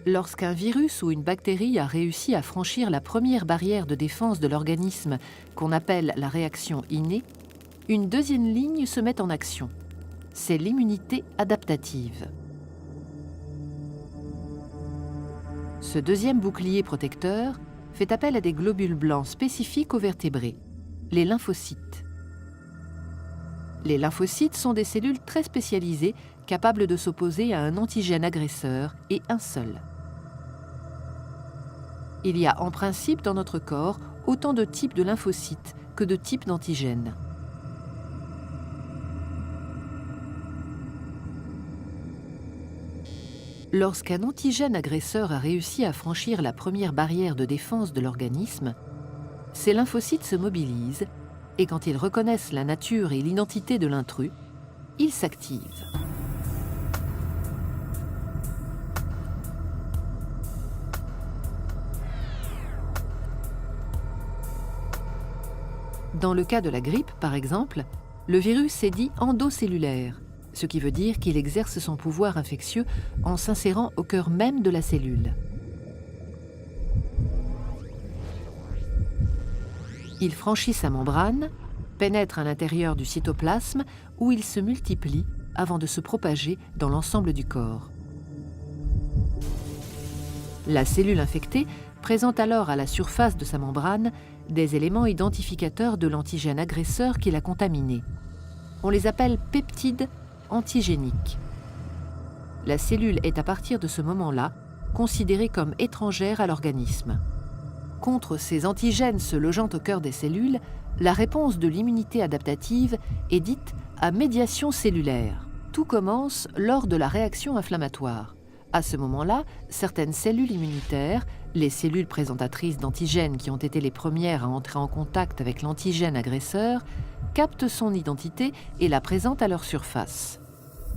Lorsqu'un virus ou une bactérie a réussi à franchir la première barrière de défense de l'organisme, qu'on appelle la réaction innée, une deuxième ligne se met en action. C'est l'immunité adaptative. Ce deuxième bouclier protecteur fait appel à des globules blancs spécifiques aux vertébrés, les lymphocytes. Les lymphocytes sont des cellules très spécialisées, capables de s'opposer à un antigène agresseur et un seul. Il y a en principe dans notre corps autant de types de lymphocytes que de types d'antigènes. Lorsqu'un antigène agresseur a réussi à franchir la première barrière de défense de l'organisme, ces lymphocytes se mobilisent et quand ils reconnaissent la nature et l'identité de l'intrus, ils s'activent. Dans le cas de la grippe, par exemple, le virus est dit endocellulaire, ce qui veut dire qu'il exerce son pouvoir infectieux en s'insérant au cœur même de la cellule. Il franchit sa membrane, pénètre à l'intérieur du cytoplasme où il se multiplie avant de se propager dans l'ensemble du corps. La cellule infectée présente alors à la surface de sa membrane des éléments identificateurs de l'antigène agresseur qui l'a contaminé. On les appelle peptides antigéniques. La cellule est à partir de ce moment-là considérée comme étrangère à l'organisme. Contre ces antigènes se logeant au cœur des cellules, la réponse de l'immunité adaptative est dite à médiation cellulaire. Tout commence lors de la réaction inflammatoire. À ce moment-là, certaines cellules immunitaires, les cellules présentatrices d'antigènes qui ont été les premières à entrer en contact avec l'antigène agresseur, captent son identité et la présentent à leur surface.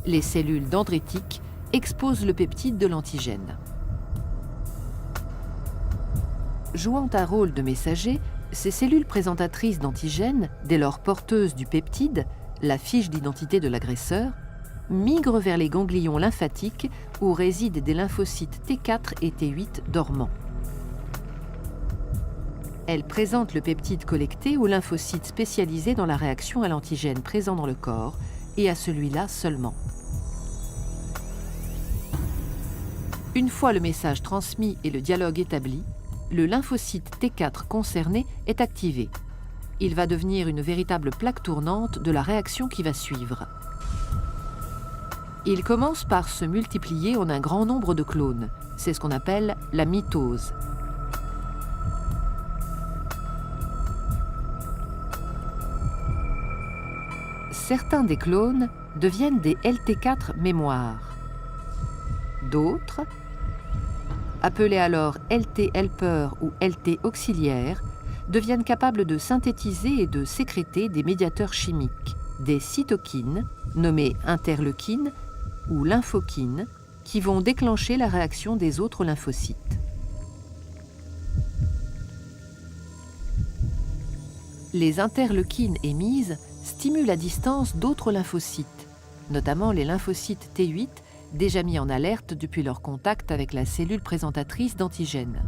Les cellules dendritiques exposent le peptide de l'antigène. Jouant un rôle de messager, ces cellules présentatrices d'antigènes, dès lors porteuses du peptide, la fiche d'identité de l'agresseur, migrent vers les ganglions lymphatiques où résident des lymphocytes T4 et T8 dormants. Elles présentent le peptide collecté aux lymphocytes spécialisés dans la réaction à l'antigène présent dans le corps et à celui-là seulement. Une fois le message transmis et le dialogue établi, le lymphocyte T4 concerné est activé. Il va devenir une véritable plaque tournante de la réaction qui va suivre. Il commence par se multiplier en un grand nombre de clones. C'est ce qu'on appelle la mitose. Certains des clones deviennent des LT4 mémoires. D'autres, appelés alors LT helper ou LT auxiliaires, deviennent capables de synthétiser et de sécréter des médiateurs chimiques, des cytokines, nommées interleukines ou lymphokines, qui vont déclencher la réaction des autres lymphocytes. Les interleukines émises stimulent à distance d'autres lymphocytes, notamment les lymphocytes T8, déjà mis en alerte depuis leur contact avec la cellule présentatrice d'antigènes.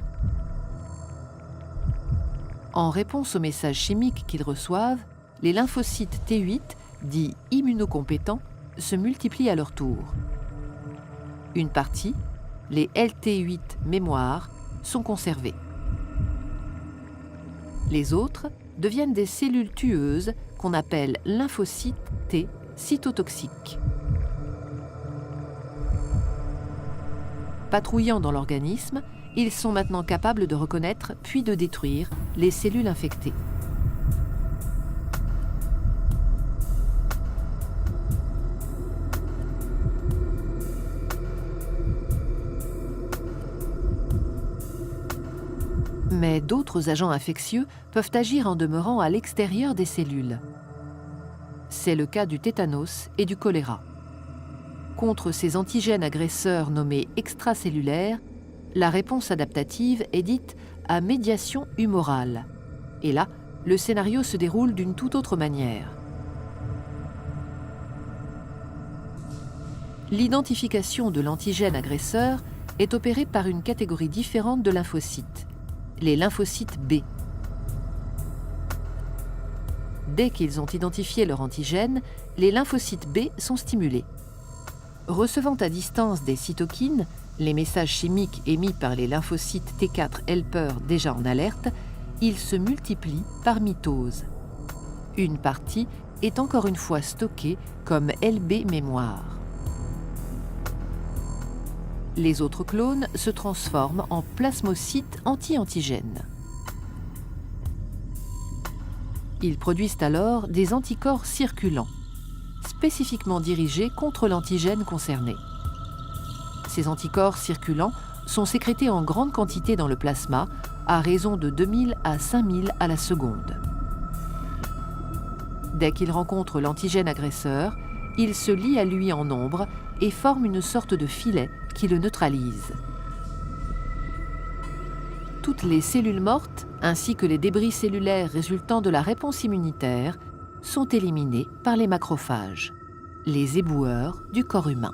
En réponse aux messages chimiques qu'ils reçoivent, les lymphocytes T8, dits immunocompétents, se multiplient à leur tour. Une partie, les LT8 mémoires, sont conservées. Les autres deviennent des cellules tueuses qu'on appelle lymphocytes T cytotoxiques. Patrouillant dans l'organisme, ils sont maintenant capables de reconnaître puis de détruire les cellules infectées. Mais d'autres agents infectieux peuvent agir en demeurant à l'extérieur des cellules. C'est le cas du tétanos et du choléra. Contre ces antigènes agresseurs nommés extracellulaires, la réponse adaptative est dite à médiation humorale. Et là, le scénario se déroule d'une toute autre manière. L'identification de l'antigène agresseur est opéré par une catégorie différente de lymphocytes, les lymphocytes B. Dès qu'ils ont identifié leur antigène, les lymphocytes B sont stimulés. Recevant à distance des cytokines, les messages chimiques émis par les lymphocytes T4 helper déjà en alerte, ils se multiplient par mitose. Une partie est encore une fois stockée comme LB mémoire. Les autres clones se transforment en plasmocytes anti-antigènes. Ils produisent alors des anticorps circulants, spécifiquement dirigés contre l'antigène concerné. Ces anticorps circulants sont sécrétés en grande quantité dans le plasma, à raison de 2000 à 5000 à la seconde. Dès qu'ils rencontrent l'antigène agresseur, ils se lient à lui en nombre et forment une sorte de filet qui le neutralise. Toutes les cellules mortes, ainsi que les débris cellulaires résultant de la réponse immunitaire, sont éliminés par les macrophages, les éboueurs du corps humain.